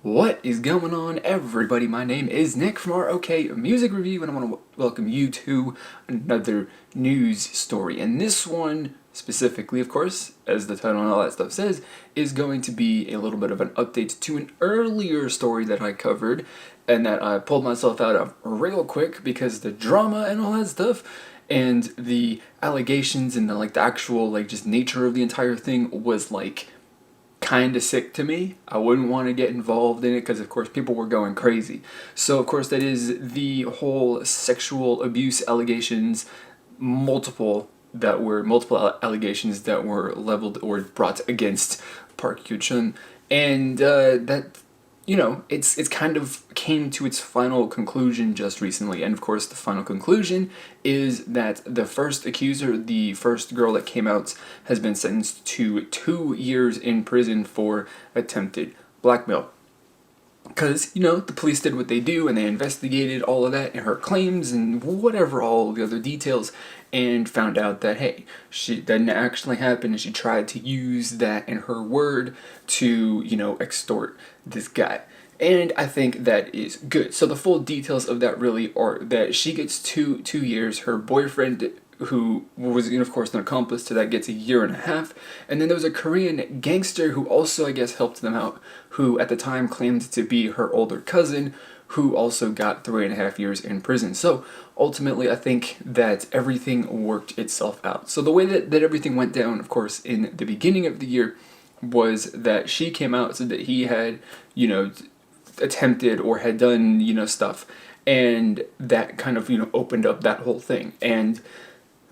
What is going on, everybody? My name is Nick from our OK Music Review, and I want to welcome you to another news story. And this one, specifically, of course, as the title and all that stuff says, is going to be a little bit of an update to an earlier story that I covered, and that I pulled myself out of real quick because the drama and all that stuff, and the allegations and the actual just nature of the entire thing was kind of sick to me. I wouldn't want to get involved in it because, of course, people were going crazy. So, of course, that is the whole sexual abuse allegations, multiple allegations that were leveled or brought against Park Yoochun, and that it's kind of came to its final conclusion just recently. And of course, the final conclusion is that the first accuser, the first girl that came out, has been sentenced to 2 years in prison for attempted blackmail. Because, the police did what they do and they investigated all of that and her claims and whatever, all the other details, and found out that, hey, she didn't actually happen, and she tried to use that in her word to, extort this guy. And I think that is good. So the full details of that really are that she gets two years, her boyfriend, who was, of course, an accomplice to that, gets 1.5 years. And then there was a Korean gangster who also, I guess, helped them out, who at the time claimed to be her older cousin, who also got 3.5 years in prison. So ultimately, I think that everything worked itself out. So the way that everything went down, of course, in the beginning of the year was that she came out, said that he had, attempted or had done, stuff. And that kind of, opened up that whole thing. And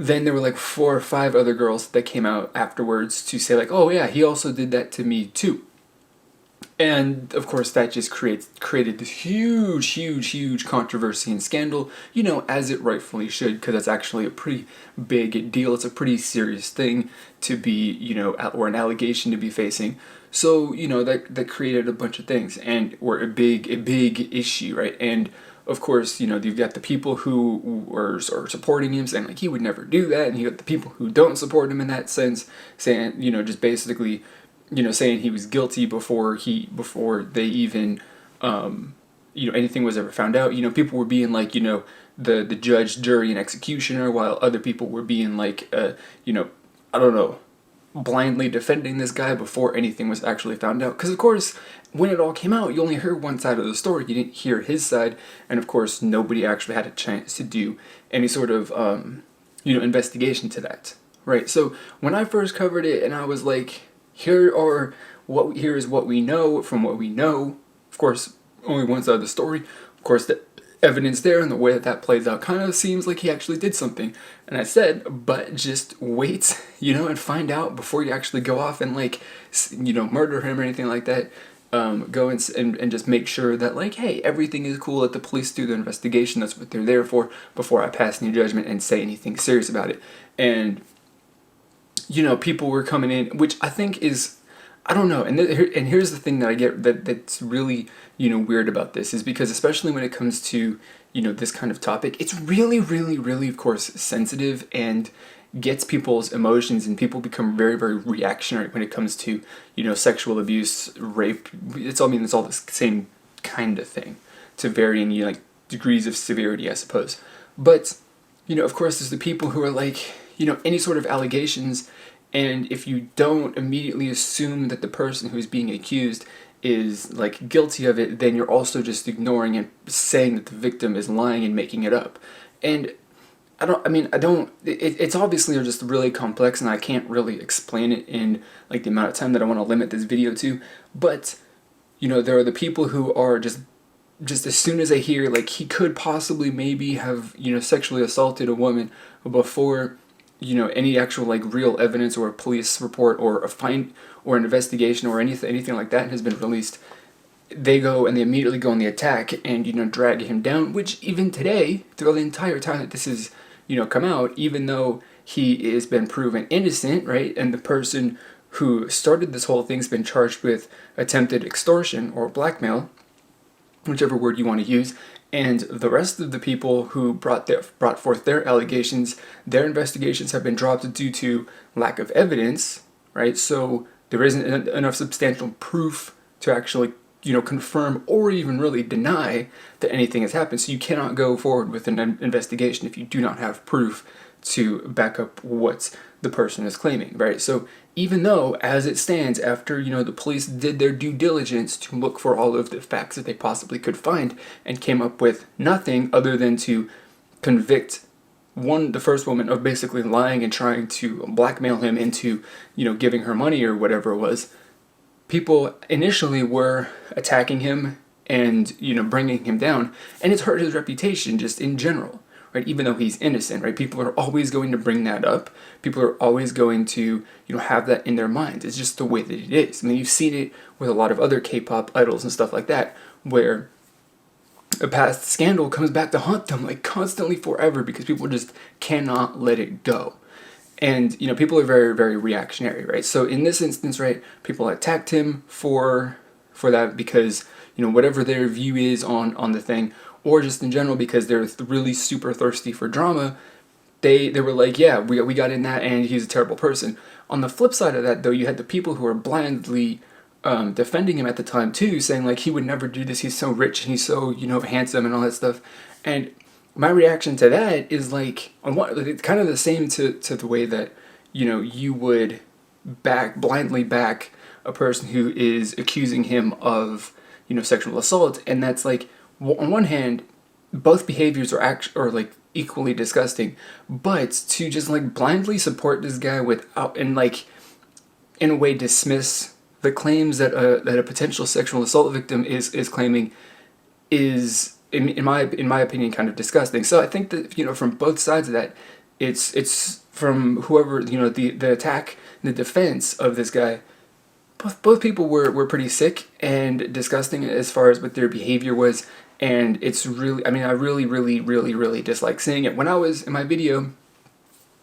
then there were 4 or 5 other girls that came out afterwards to say oh yeah, he also did that to me too. And of course that just created this huge controversy and scandal, as it rightfully should, because it's actually a pretty big deal. It's a pretty serious thing to be, or an allegation to be facing. So, that created a bunch of things and were a big issue, right? And of course, you've got the people who are supporting him saying he would never do that, and you got the people who don't support him in that sense saying, just basically, saying he was guilty before they even, anything was ever found out. People were being the judge, jury, and executioner, while other people were being I don't know, blindly defending this guy before anything was actually found out. Because of course, when it all came out, you only heard one side of the story. You didn't hear his side, and of course, nobody actually had a chance to do any sort of investigation to that, right? So when I first covered it, and I was here is what we know from what we know. Of course, only one side of the story. Of course, the evidence there and the way that plays out kind of seems like he actually did something. And I said, but just wait, and find out before you actually go off and murder him or anything like that. Go and just make sure that hey, everything is cool. Let the police do their investigation. That's what they're there for, before I pass any judgment and say anything serious about it. And people were coming in, which I think is, I don't know. And here's the thing that I get that's really, weird about this, is because especially when it comes to, this kind of topic, it's really, of course, sensitive and gets people's emotions, and people become very, very reactionary when it comes to, sexual abuse, rape. It's all the same kind of thing, to varying, degrees of severity, I suppose. But, of course, there's the people who are any sort of allegations, and if you don't immediately assume that the person who's being accused is guilty of it, then you're also just ignoring and saying that the victim is lying and making it up. And it's obviously just really complex, and I can't really explain it in the amount of time that I want to limit this video to. But there are the people who are just as soon as I hear he could possibly maybe have sexually assaulted a woman before any actual real evidence or a police report or a find or an investigation or anything like that has been released, they go and they immediately go on the attack and drag him down. Which even today, throughout the entire time that this is come out, even though he has been proven innocent, right, and the person who started this whole thing's been charged with attempted extortion or blackmail, whichever word you want to use, and the rest of the people who brought forth their allegations, their investigations have been dropped due to lack of evidence, right? So there isn't enough substantial proof to actually confirm or even really deny that anything has happened. So you cannot go forward with an investigation if you do not have proof to back up what the person is claiming, right? So even though, as it stands, after, the police did their due diligence to look for all of the facts that they possibly could find and came up with nothing other than to convict the first woman of basically lying and trying to blackmail him into, giving her money or whatever it was, people initially were attacking him and, bringing him down, and it's hurt his reputation just in general, right? Even though he's innocent, right? People are always going to bring that up. People are always going to, have that in their minds. It's just the way that it is. I mean, you've seen it with a lot of other K-pop idols and stuff like that, where a past scandal comes back to haunt them, like, constantly forever, because people just cannot let it go. And, people are very, very reactionary, right? So in this instance, right, people attacked him for that because, whatever their view is on the thing, or just in general because they're really super thirsty for drama, they were like, yeah, we got in that and he's a terrible person. On the flip side of that, though, you had the people who were blindly defending him at the time, too, saying, like, he would never do this, he's so rich, and he's so, handsome and all that stuff. And my reaction to that is, like, it's kind of the same to the way that, you would blindly back a person who is accusing him of, sexual assault. And that's, like, on one hand, both behaviors are like equally disgusting, but to just, like, blindly support this guy without, and, like, in a way dismiss the claims that a potential sexual assault victim is claiming is, in my opinion, kind of disgusting. So I think that, from both sides of that, it's from whoever, the attack, the defense of this guy, both people were pretty sick and disgusting as far as what their behavior was. And it's really, I mean, I really, really, really, really dislike seeing it. When I was in my video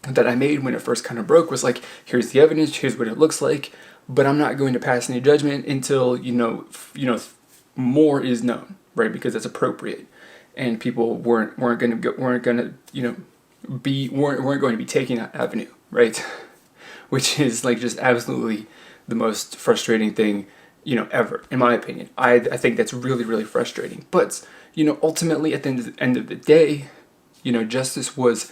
that I made when it first kind of broke, was like, here's the evidence, here's what it looks like, but I'm not going to pass any judgment until, more is known, right? Because that's appropriate. And people weren't going to be taking that avenue, right? Which is, like, just absolutely the most frustrating thing, ever, in my opinion. I think that's really, really frustrating. But, ultimately, at the end of the day, justice was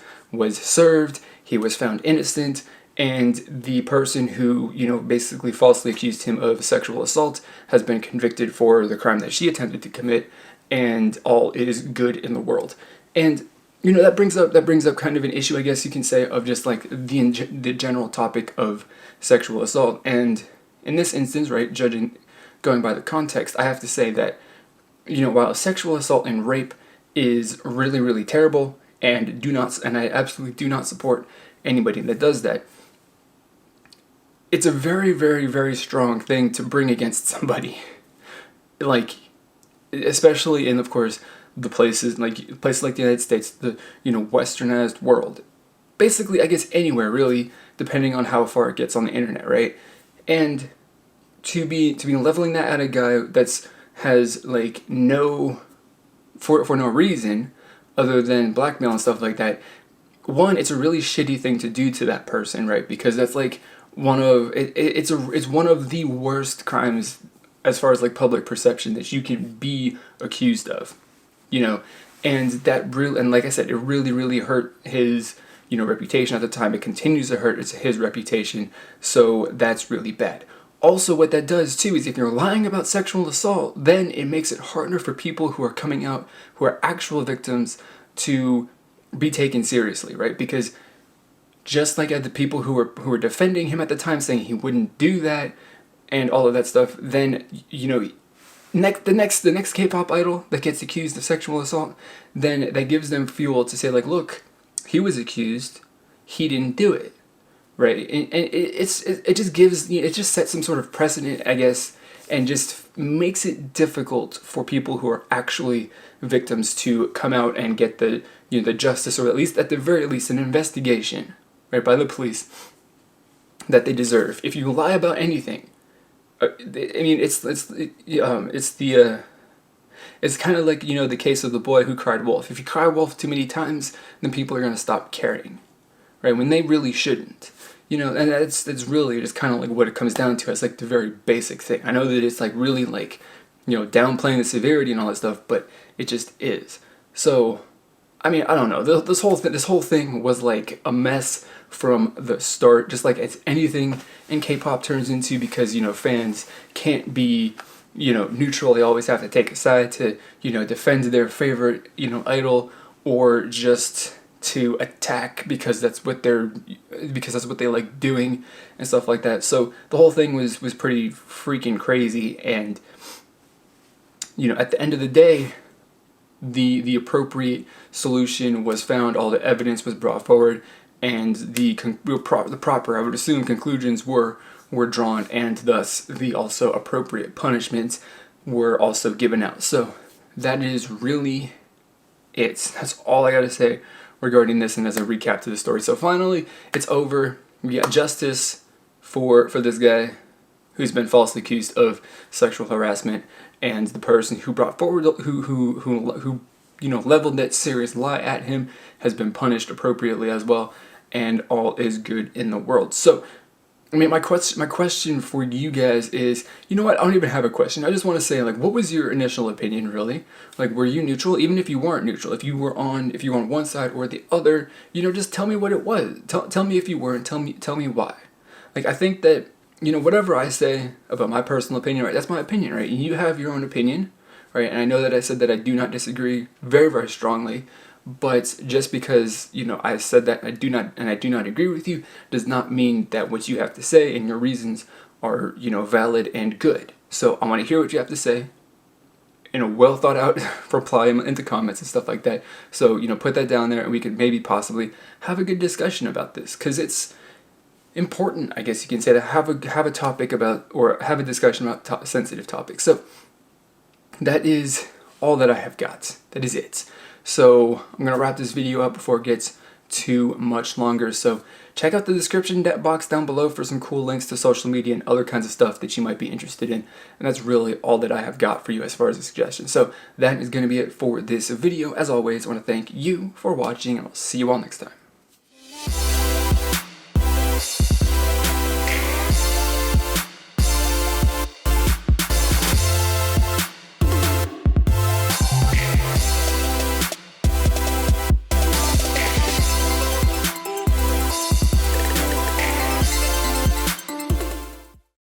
served, he was found innocent, and the person who, basically falsely accused him of sexual assault has been convicted for the crime that she attempted to commit, and all is good in the world. And, that brings up kind of an issue, I guess you can say, of just, like, the general topic of sexual assault. And in this instance, right, going by the context, I have to say that, while sexual assault and rape is really, really terrible, and I absolutely do not support anybody that does that, it's a very, very, very strong thing to bring against somebody. Like, especially in, of course, places like the United States, the, westernized world. Basically, I guess anywhere, really, depending on how far it gets on the internet, right? And to be leveling that at a guy has, like, for no reason other than blackmail and stuff like that. One, it's a really shitty thing to do to that person, right? Because that's, like, it's one of the worst crimes as far as, like, public perception that you can be accused of, and that really, and like I said, it really, really hurt his, reputation at the time. It continues to hurt his reputation, so that's really bad. Also, what that does, too, is if you're lying about sexual assault, then it makes it harder for people who are coming out, who are actual victims, to be taken seriously, right? Because just like the people who were defending him at the time, saying he wouldn't do that, and all of that stuff, then, the next K-pop idol that gets accused of sexual assault, then that gives them fuel to say, like, look, he was accused, he didn't do it. Right, and it just sets some sort of precedent, I guess, and just makes it difficult for people who are actually victims to come out and get the justice, or at the very least an investigation, right, by the police that they deserve. If you lie about anything, I mean, it's kind of like, the case of the boy who cried wolf. If you cry wolf too many times, then people are going to stop caring, right, when they really shouldn't. And it's really just kind of like what it comes down to as, like, the very basic thing. I know that it's, like, really, like, downplaying the severity and all that stuff, but it just is. So, I mean, I don't know. This whole thing was like a mess from the start, just like it's anything in K-pop turns into, because fans can't be neutral. They always have to take a side to defend their favorite idol, or just to attack because that's what they like doing and stuff like that. So the whole thing was pretty freaking crazy, and at the end of the day, the appropriate solution was found. All the evidence was brought forward, and the proper, I would assume, conclusions were drawn, and thus the also appropriate punishments were also given out. So that is really it. That's all I gotta say regarding this, and as a recap to the story. So finally, it's over. We got justice for this guy who's been falsely accused of sexual harassment, and the person who brought forward who leveled that serious lie at him has been punished appropriately as well, and all is good in the world. So, I mean, my question for you guys is, you know what? I don't even have a question. I just want to say, like, what was your initial opinion, really? Like, were you neutral? Even if you weren't neutral, if you were on one side or the other, just tell me what it was. Tell me if you were, and tell me why. Like, I think that whatever I say about my personal opinion, right? That's my opinion, right? And you have your own opinion, right? And I know that I said that I do not disagree very, very strongly. But just because I said that I do not agree with you does not mean that what you have to say and your reasons are valid and good. So I want to hear what you have to say in a well thought out reply into comments and stuff like that. So put that down there, and we could maybe possibly have a good discussion about this, because it's important, I guess you can say, to have a topic about, or have a discussion about sensitive topics. So that is all that I have got. That is it. So I'm going to wrap this video up before it gets too much longer. So check out the description box down below for some cool links to social media and other kinds of stuff that you might be interested in. And that's really all that I have got for you as far as a suggestion. So that is going to be it for this video. As always, I want to thank you for watching, and I'll see you all next time.